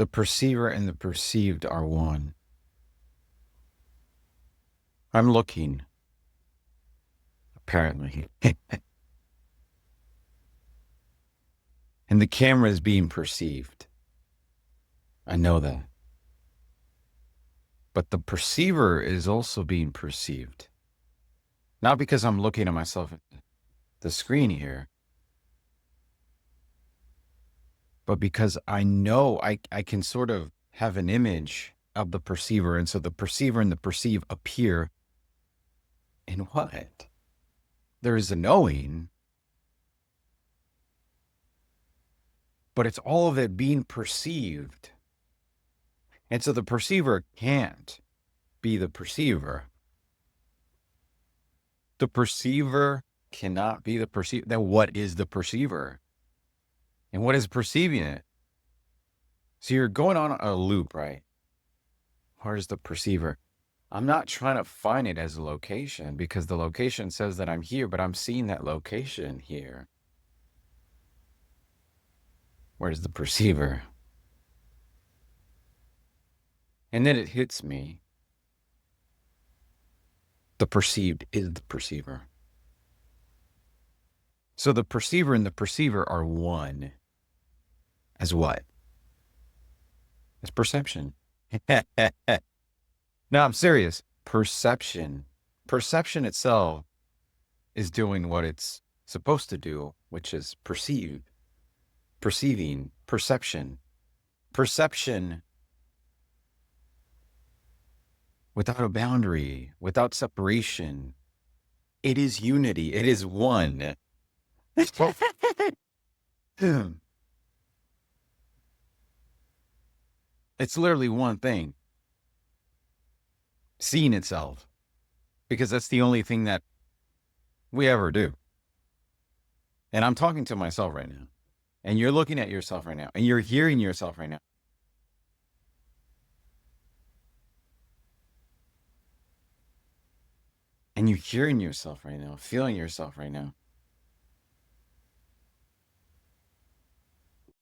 The perceiver and the perceived are one. I'm looking, apparently. And the camera is being perceived. I know that. But the perceiver is also being perceived. Not because I'm looking at myself at the screen here, but because I know I can sort of have an image of the perceiver. And so the perceiver and the perceive appear in what? There is a knowing, but it's all of it being perceived. And so the perceiver can't be the perceiver. The perceiver cannot be the perceiver. Then what is the perceiver? And what is perceiving it? So you're going on a loop, right? Where's the perceiver? I'm not trying to find it as a location because the location says that I'm here, but I'm seeing that location here. Where's the perceiver? And then it hits me. The perceived is the perceiver. So the perceiver and the perceiver are one. As what? As perception. No, I'm serious. Perception. Perception itself is doing what it's supposed to do, which is perceive, perceiving, perception. Perception without a boundary, without separation. It is unity. It is one. It's literally one thing. Seeing itself. Because that's the only thing that we ever do. And I'm talking to myself right now. And you're looking at yourself right now. And you're hearing yourself right now. And you're hearing yourself right now, feeling yourself right now.